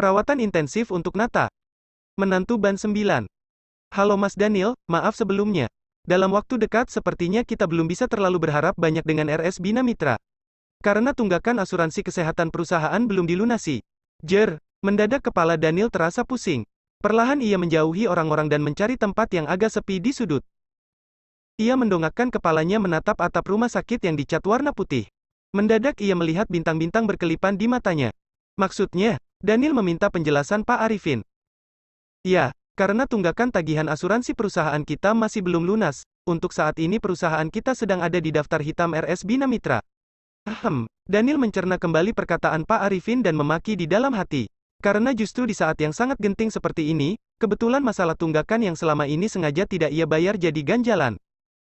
Perawatan intensif untuk Nata. Menantu Ban 9. Halo Mas Daniel, maaf sebelumnya. Dalam waktu dekat sepertinya kita belum bisa terlalu berharap banyak dengan RS Bina Mitra. Karena tunggakan asuransi kesehatan perusahaan belum dilunasi. Mendadak kepala Daniel terasa pusing. Perlahan ia menjauhi orang-orang dan mencari tempat yang agak sepi di sudut. Ia mendongakkan kepalanya menatap atap rumah sakit yang dicat warna putih. Mendadak ia melihat bintang-bintang berkelipan di matanya. Maksudnya, Daniel meminta penjelasan Pak Arifin. Ya, karena tunggakan tagihan asuransi perusahaan kita masih belum lunas. Untuk saat ini perusahaan kita sedang ada di daftar hitam RS Bina Mitra. Daniel mencerna kembali perkataan Pak Arifin dan memaki di dalam hati. Karena justru di saat yang sangat genting seperti ini, kebetulan masalah tunggakan yang selama ini sengaja tidak ia bayar jadi ganjalan.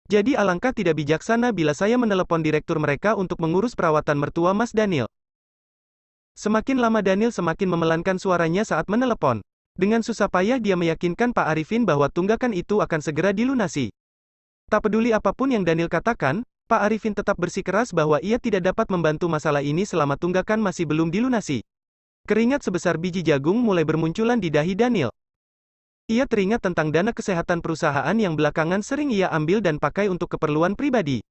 Jadi alangkah tidak bijaksana bila saya menelepon direktur mereka untuk mengurus perawatan mertua Mas Daniel. Semakin lama Daniel semakin memelankan suaranya saat menelepon. Dengan susah payah dia meyakinkan Pak Arifin bahwa tunggakan itu akan segera dilunasi. Tak peduli apapun yang Daniel katakan, Pak Arifin tetap bersikeras bahwa ia tidak dapat membantu masalah ini selama tunggakan masih belum dilunasi. Keringat sebesar biji jagung mulai bermunculan di dahi Daniel. Ia teringat tentang dana kesehatan perusahaan yang belakangan sering ia ambil dan pakai untuk keperluan pribadi.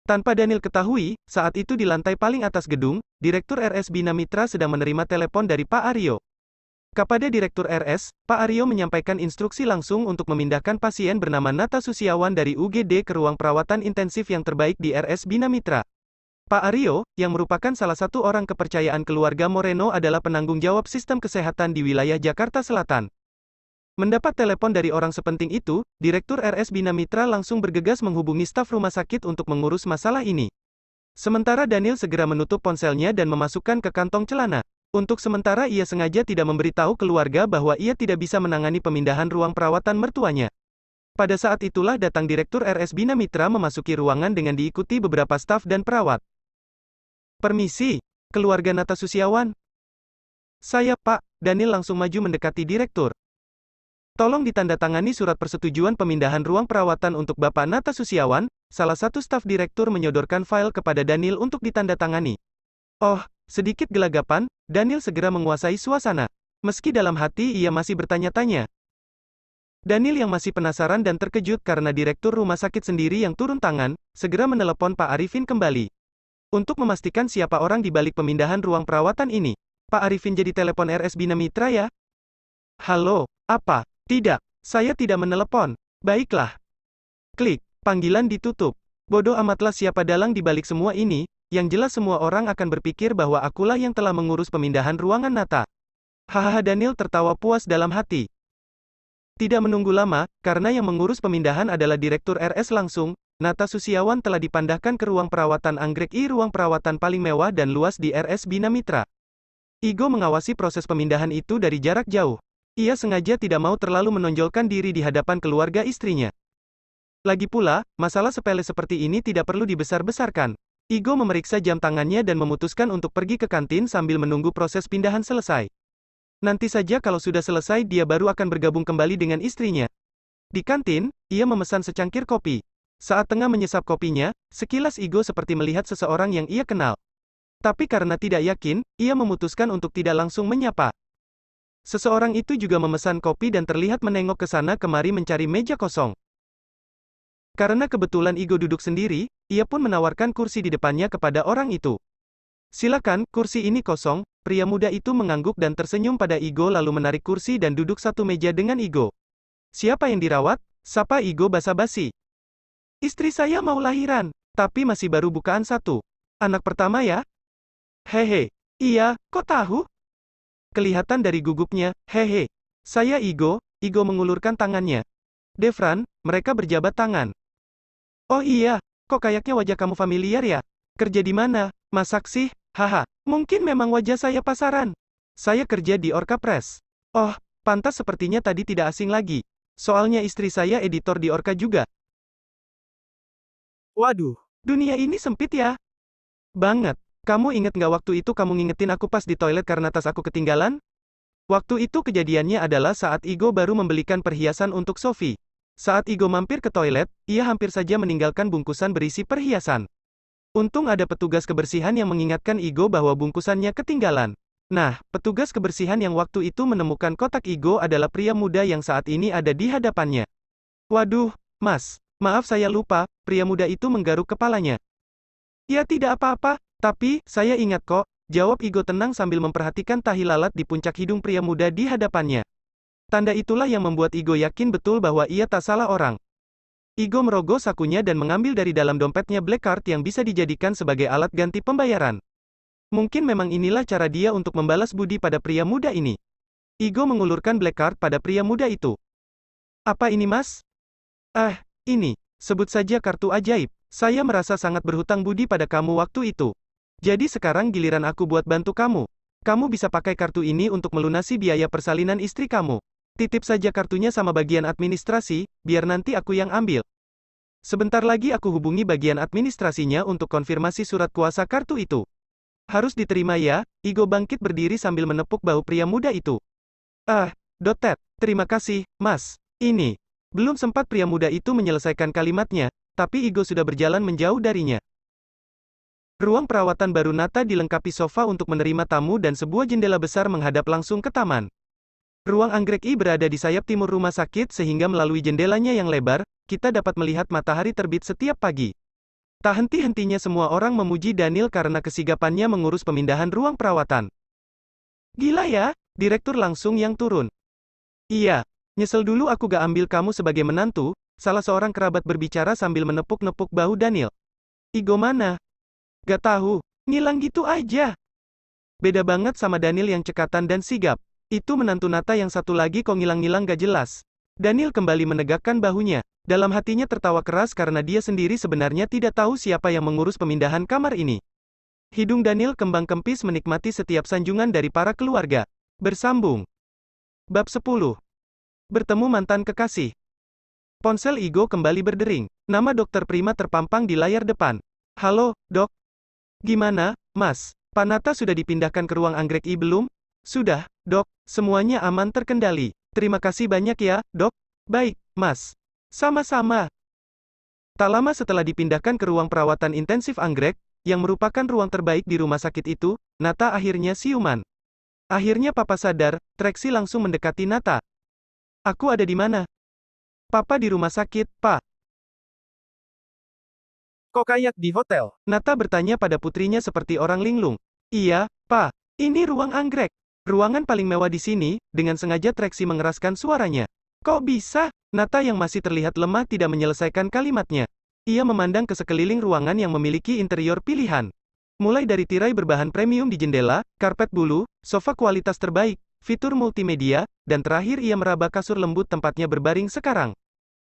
Tanpa Daniel ketahui, saat itu di lantai paling atas gedung, Direktur RS Bina Mitra sedang menerima telepon dari Pak Aryo. Kepada Direktur RS, Pak Aryo menyampaikan instruksi langsung untuk memindahkan pasien bernama Nata Susiawan dari UGD ke ruang perawatan intensif yang terbaik di RS Bina Mitra. Pak Aryo, yang merupakan salah satu orang kepercayaan keluarga Moreno adalah penanggung jawab sistem kesehatan di wilayah Jakarta Selatan. Mendapat telepon dari orang sepenting itu, Direktur RS Bina Mitra langsung bergegas menghubungi staf rumah sakit untuk mengurus masalah ini. Sementara Daniel segera menutup ponselnya dan memasukkan ke kantong celana. Untuk sementara ia sengaja tidak memberitahu keluarga bahwa ia tidak bisa menangani pemindahan ruang perawatan mertuanya. Pada saat itulah datang Direktur RS Bina Mitra memasuki ruangan dengan diikuti beberapa staf dan perawat. Permisi, keluarga Nata Susiawan. Saya Pak, Daniel langsung maju mendekati Direktur. Tolong ditandatangani surat persetujuan pemindahan ruang perawatan untuk Bapak Nata Susiawan. Salah satu staf direktur menyodorkan file kepada Daniel untuk ditandatangani. Oh, sedikit gelagapan, Daniel segera menguasai suasana. Meski dalam hati ia masih bertanya-tanya. Daniel yang masih penasaran dan terkejut karena direktur rumah sakit sendiri yang turun tangan, segera menelepon Pak Arifin kembali. Untuk memastikan siapa orang di balik pemindahan ruang perawatan ini. Pak Arifin jadi telepon RS Bina Mitra ya? Halo, apa? Tidak, saya tidak menelepon. Baiklah. Klik, panggilan ditutup. Bodoh amatlah siapa dalang di balik semua ini, yang jelas semua orang akan berpikir bahwa akulah yang telah mengurus pemindahan ruangan Nata. Hahaha Daniel tertawa puas dalam hati. Tidak menunggu lama, karena yang mengurus pemindahan adalah Direktur RS langsung, Nata Susiawan telah dipindahkan ke ruang perawatan Anggrek I, ruang perawatan paling mewah dan luas di RS Bina Mitra. Igo mengawasi proses pemindahan itu dari jarak jauh. Ia sengaja tidak mau terlalu menonjolkan diri di hadapan keluarga istrinya. Lagi pula, masalah sepele seperti ini tidak perlu dibesar-besarkan. Igo memeriksa jam tangannya dan memutuskan untuk pergi ke kantin sambil menunggu proses pindahan selesai. Nanti saja kalau sudah selesai dia baru akan bergabung kembali dengan istrinya. Di kantin, ia memesan secangkir kopi. Saat tengah menyesap kopinya, sekilas Igo seperti melihat seseorang yang ia kenal. Tapi karena tidak yakin, ia memutuskan untuk tidak langsung menyapa. Seseorang itu juga memesan kopi dan terlihat menengok ke sana kemari mencari meja kosong. Karena kebetulan Igo duduk sendiri, ia pun menawarkan kursi di depannya kepada orang itu. Silakan, kursi ini kosong. Pria muda itu mengangguk dan tersenyum pada Igo lalu menarik kursi dan duduk satu meja dengan Igo. Siapa yang dirawat? Sapa Igo basa-basi. Istri saya mau lahiran, tapi masih baru bukaan 1. Anak pertama ya? Hehe. Iya, kok tahu? Kelihatan dari gugupnya, hehe. Saya Igo. Igo mengulurkan tangannya. Devran, mereka berjabat tangan. Oh iya, kok kayaknya wajah kamu familiar ya? Kerja di mana? Masak sih? Haha, mungkin memang wajah saya pasaran. Saya kerja di Orca Press. Oh, pantas sepertinya tadi tidak asing lagi. Soalnya istri saya editor di Orca juga. Waduh, dunia ini sempit ya? Banget. Kamu inget nggak waktu itu kamu ngingetin aku pas di toilet karena tas aku ketinggalan? Waktu itu kejadiannya adalah saat Igo baru membelikan perhiasan untuk Sophie. Saat Igo mampir ke toilet, ia hampir saja meninggalkan bungkusan berisi perhiasan. Untung ada petugas kebersihan yang mengingatkan Igo bahwa bungkusannya ketinggalan. Nah, petugas kebersihan yang waktu itu menemukan kotak Igo adalah pria muda yang saat ini ada di hadapannya. Waduh, Mas. Maaf saya lupa, pria muda itu menggaruk kepalanya. Ya tidak apa-apa, tapi, saya ingat kok, jawab Igo tenang sambil memperhatikan tahi lalat di puncak hidung pria muda di hadapannya. Tanda itulah yang membuat Igo yakin betul bahwa ia tak salah orang. Igo merogoh sakunya dan mengambil dari dalam dompetnya black card yang bisa dijadikan sebagai alat ganti pembayaran. Mungkin memang inilah cara dia untuk membalas budi pada pria muda ini. Igo mengulurkan black card pada pria muda itu. Apa ini mas? Ini. Sebut saja kartu ajaib. Saya merasa sangat berhutang budi pada kamu waktu itu. Jadi sekarang giliran aku buat bantu kamu. Kamu bisa pakai kartu ini untuk melunasi biaya persalinan istri kamu. Titip saja kartunya sama bagian administrasi, biar nanti aku yang ambil. Sebentar lagi aku hubungi bagian administrasinya untuk konfirmasi surat kuasa kartu itu. Harus diterima ya, Igo bangkit berdiri sambil menepuk bahu pria muda itu. Dotet, terima kasih, mas. Ini. Belum sempat pria muda itu menyelesaikan kalimatnya, tapi Igo sudah berjalan menjauh darinya. Ruang perawatan baru Nata dilengkapi sofa untuk menerima tamu dan sebuah jendela besar menghadap langsung ke taman. Ruang anggrek I berada di sayap timur rumah sakit sehingga melalui jendelanya yang lebar, kita dapat melihat matahari terbit setiap pagi. Tak henti-hentinya semua orang memuji Daniel karena kesigapannya mengurus pemindahan ruang perawatan. Gila ya, direktur langsung yang turun. Iya, nyesel dulu aku gak ambil kamu sebagai menantu, salah seorang kerabat berbicara sambil menepuk-nepuk bahu Daniel. Igo mana? Gak tahu, ngilang gitu aja. Beda banget sama Daniel yang cekatan dan sigap. Itu menantu Nata yang satu lagi kok ngilang-ngilang gak jelas. Daniel kembali menegakkan bahunya. Dalam hatinya tertawa keras karena dia sendiri sebenarnya tidak tahu siapa yang mengurus pemindahan kamar ini. Hidung Daniel kembang kempis menikmati setiap sanjungan dari para keluarga. Bersambung. Bab 10. Bertemu mantan kekasih. Ponsel Igo kembali berdering. Nama Dokter Prima terpampang di layar depan. Halo, dok. Gimana, mas? Pak Nata sudah dipindahkan ke ruang anggrek I belum? Sudah, dok. Semuanya aman terkendali. Terima kasih banyak ya, dok. Baik, mas. Sama-sama. Tak lama setelah dipindahkan ke ruang perawatan intensif anggrek, yang merupakan ruang terbaik di rumah sakit itu, Nata akhirnya siuman. Akhirnya papa sadar, Trixie langsung mendekati Nata. Aku ada di mana? Papa di rumah sakit, Pak. Kok kayak di hotel? Nata bertanya pada putrinya seperti orang linglung. Iya, Pak. Ini ruang anggrek. Ruangan paling mewah di sini, dengan sengaja Trixie mengeraskan suaranya. Kok bisa? Nata yang masih terlihat lemah tidak menyelesaikan kalimatnya. Ia memandang ke sekeliling ruangan yang memiliki interior pilihan. Mulai dari tirai berbahan premium di jendela, karpet bulu, sofa kualitas terbaik, fitur multimedia, dan terakhir ia meraba kasur lembut tempatnya berbaring sekarang.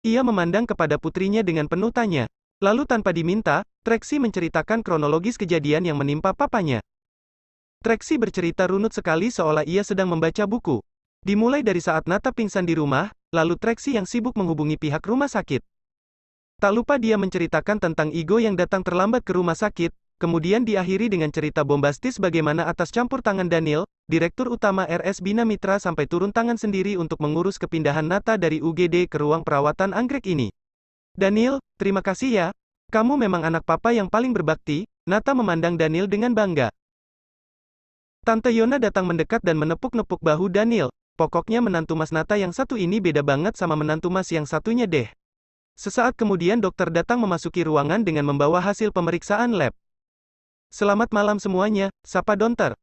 Ia memandang kepada putrinya dengan penuh tanya. Lalu tanpa diminta, Trixie menceritakan kronologis kejadian yang menimpa papanya. Trixie bercerita runut sekali seolah ia sedang membaca buku. Dimulai dari saat Nata pingsan di rumah, lalu Trixie yang sibuk menghubungi pihak rumah sakit. Tak lupa dia menceritakan tentang Igo yang datang terlambat ke rumah sakit, kemudian diakhiri dengan cerita bombastis bagaimana atas campur tangan Daniel, Direktur Utama RS Bina Mitra sampai turun tangan sendiri untuk mengurus kepindahan Nata dari UGD ke ruang perawatan anggrek ini. Daniel, terima kasih ya. Kamu memang anak papa yang paling berbakti, Nata memandang Daniel dengan bangga. Tante Yona datang mendekat dan menepuk-nepuk bahu Daniel. Pokoknya menantu Mas Nata yang satu ini beda banget sama menantu Mas yang satunya deh. Sesaat kemudian dokter datang memasuki ruangan dengan membawa hasil pemeriksaan lab. Selamat malam semuanya, sapa dokter.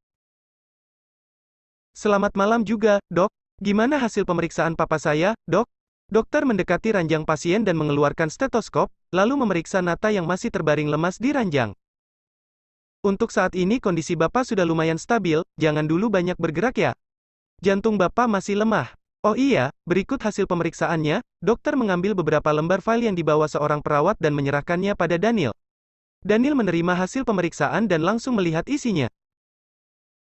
Selamat malam juga, dok. Gimana hasil pemeriksaan papa saya, dok? Dokter mendekati ranjang pasien dan mengeluarkan stetoskop, lalu memeriksa Nata yang masih terbaring lemas di ranjang. Untuk saat ini kondisi bapak sudah lumayan stabil, jangan dulu banyak bergerak ya. Jantung bapak masih lemah. Oh iya, berikut hasil pemeriksaannya. Dokter mengambil beberapa lembar file yang dibawa seorang perawat dan menyerahkannya pada Daniel. Daniel menerima hasil pemeriksaan dan langsung melihat isinya.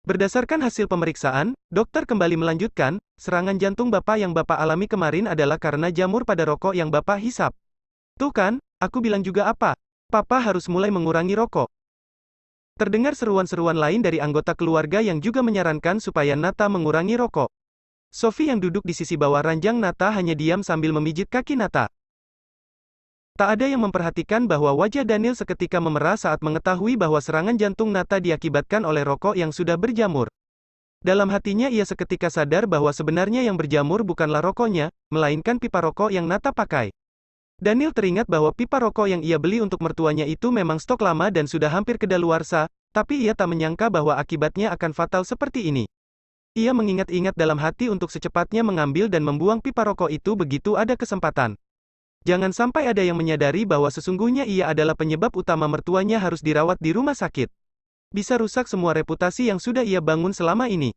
Berdasarkan hasil pemeriksaan, dokter kembali melanjutkan, serangan jantung bapak yang bapak alami kemarin adalah karena jamur pada rokok yang bapak hisap. Tuh kan, aku bilang juga apa? Papa harus mulai mengurangi rokok. Terdengar seruan-seruan lain dari anggota keluarga yang juga menyarankan supaya Nata mengurangi rokok. Sophie yang duduk di sisi bawah ranjang Nata hanya diam sambil memijit kaki Nata. Tak ada yang memperhatikan bahwa wajah Daniel seketika memerah saat mengetahui bahwa serangan jantung Nata diakibatkan oleh rokok yang sudah berjamur. Dalam hatinya ia seketika sadar bahwa sebenarnya yang berjamur bukanlah rokoknya, melainkan pipa rokok yang Nata pakai. Daniel teringat bahwa pipa rokok yang ia beli untuk mertuanya itu memang stok lama dan sudah hampir kedaluarsa, tapi ia tak menyangka bahwa akibatnya akan fatal seperti ini. Ia mengingat-ingat dalam hati untuk secepatnya mengambil dan membuang pipa rokok itu begitu ada kesempatan. Jangan sampai ada yang menyadari bahwa sesungguhnya ia adalah penyebab utama mertuanya harus dirawat di rumah sakit. Bisa rusak semua reputasi yang sudah ia bangun selama ini.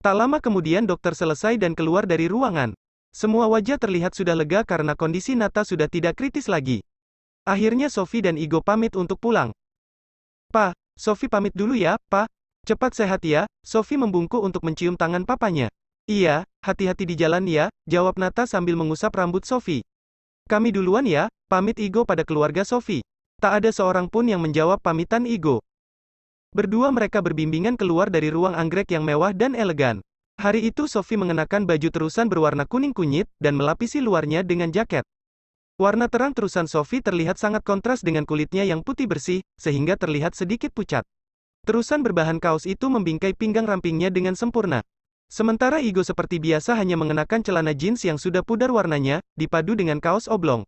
Tak lama kemudian dokter selesai dan keluar dari ruangan. Semua wajah terlihat sudah lega karena kondisi Nata sudah tidak kritis lagi. Akhirnya Sophie dan Igo pamit untuk pulang. "Pa, Sophie pamit dulu ya, Pa. Cepat sehat ya." Sophie membungkuk untuk mencium tangan papanya. "Iya, hati-hati di jalan ya," jawab Nata sambil mengusap rambut Sophie. "Kami duluan ya," pamit Igo pada keluarga Sophie. Tak ada seorang pun yang menjawab pamitan Igo. Berdua mereka berbimbingan keluar dari ruang anggrek yang mewah dan elegan. Hari itu Sophie mengenakan baju terusan berwarna kuning kunyit, dan melapisi luarnya dengan jaket. Warna terang terusan Sophie terlihat sangat kontras dengan kulitnya yang putih bersih, sehingga terlihat sedikit pucat. Terusan berbahan kaos itu membingkai pinggang rampingnya dengan sempurna. Sementara Igo seperti biasa hanya mengenakan celana jeans yang sudah pudar warnanya, dipadu dengan kaos oblong.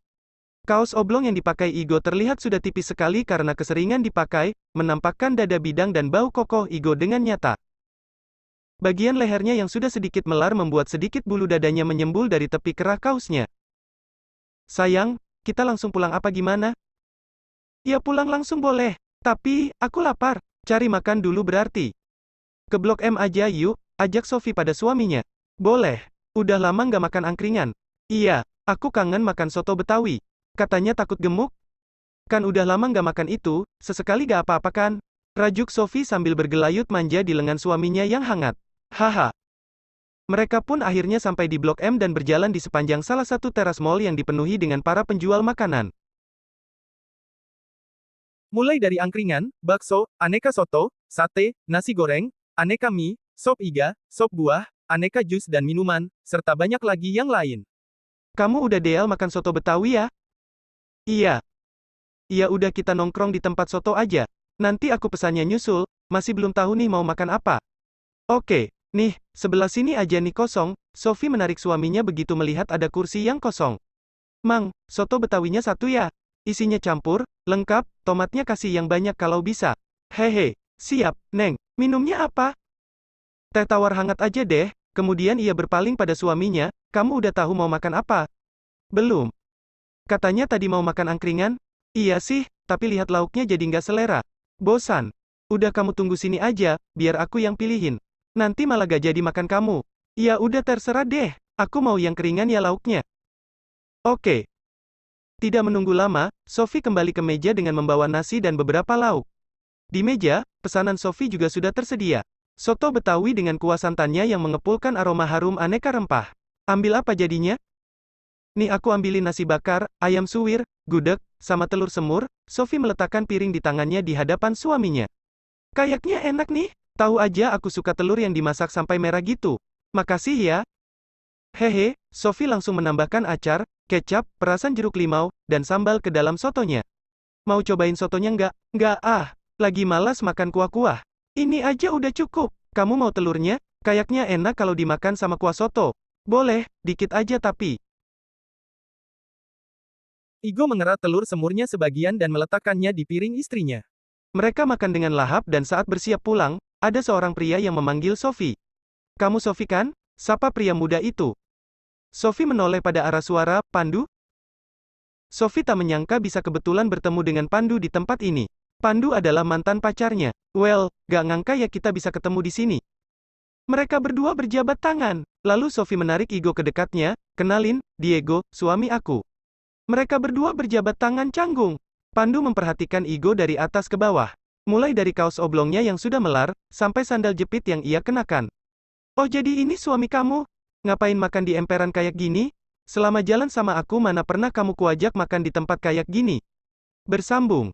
Kaos oblong yang dipakai Igo terlihat sudah tipis sekali karena keseringan dipakai, menampakkan dada bidang dan bau kokoh Igo dengan nyata. Bagian lehernya yang sudah sedikit melar membuat sedikit bulu dadanya menyembul dari tepi kerah kaosnya. "Sayang, kita langsung pulang apa gimana?" "Ya pulang langsung boleh, tapi, aku lapar. Cari makan dulu berarti." "Ke Blok M aja yuk," ajak Sophie pada suaminya. "Boleh. Udah lama nggak makan angkringan." "Iya, aku kangen makan soto Betawi." Katanya takut gemuk. "Kan udah lama nggak makan itu, sesekali gak apa-apa kan?" Rajuk Sophie sambil bergelayut manja di lengan suaminya yang hangat. Haha. Mereka pun akhirnya sampai di Blok M dan berjalan di sepanjang salah satu teras mall yang dipenuhi dengan para penjual makanan. Mulai dari angkringan, bakso, aneka soto, sate, nasi goreng, aneka mie, sop iga, sop buah, aneka jus dan minuman, serta banyak lagi yang lain. "Kamu udah deal makan soto Betawi ya?" "Iya." "Ya udah kita nongkrong di tempat soto aja. Nanti aku pesannya nyusul, masih belum tahu nih mau makan apa." "Oke, nih, sebelah sini aja nih kosong." Sophie menarik suaminya begitu melihat ada kursi yang kosong. "Mang, soto Betawinya satu ya? Isinya campur, lengkap, tomatnya kasih yang banyak kalau bisa." "Hehe, siap, Neng. Minumnya apa?" "Teh tawar hangat aja deh." Kemudian ia berpaling pada suaminya, "Kamu udah tahu mau makan apa?" "Belum. Katanya tadi mau makan angkringan?" "Iya sih, tapi lihat lauknya jadi nggak selera. Bosan. Udah kamu tunggu sini aja, biar aku yang pilihin. Nanti malah gak jadi makan kamu." "Ya udah terserah deh, aku mau yang keringan ya lauknya." "Oke." Tidak menunggu lama, Sophie kembali ke meja dengan membawa nasi dan beberapa lauk. Di meja, pesanan Sophie juga sudah tersedia. Soto Betawi dengan kuah santannya yang mengepulkan aroma harum aneka rempah. "Ambil apa jadinya?" "Nih aku ambilin nasi bakar, ayam suwir, gudeg, sama telur semur." Sophie meletakkan piring di tangannya di hadapan suaminya. "Kayaknya enak nih, tahu aja aku suka telur yang dimasak sampai merah gitu. Makasih ya." "Hehe," Sophie langsung menambahkan acar, kecap, perasan jeruk limau, dan sambal ke dalam sotonya. "Mau cobain sotonya nggak?" "Nggak ah, lagi malas makan kuah-kuah. Ini aja udah cukup. Kamu mau telurnya? Kayaknya enak kalau dimakan sama kuah soto." "Boleh, dikit aja tapi." Igo mengerat telur semurnya sebagian dan meletakkannya di piring istrinya. Mereka makan dengan lahap dan saat bersiap pulang, ada seorang pria yang memanggil Sophie. "Kamu Sophie kan?" sapa pria muda itu. Sophie menoleh pada arah suara, "Pandu?" Sophie tak menyangka bisa kebetulan bertemu dengan Pandu di tempat ini. Pandu adalah mantan pacarnya. "Well, gak ngangka ya kita bisa ketemu di sini." Mereka berdua berjabat tangan. Lalu Sophie menarik Igo ke dekatnya, "Kenalin, Diego, suami aku." Mereka berdua berjabat tangan canggung. Pandu memperhatikan Igo dari atas ke bawah. Mulai dari kaos oblongnya yang sudah melar, sampai sandal jepit yang ia kenakan. "Oh jadi ini suami kamu? Ngapain makan di emperan kayak gini? Selama jalan sama aku mana pernah kamu kuajak makan di tempat kayak gini?" Bersambung.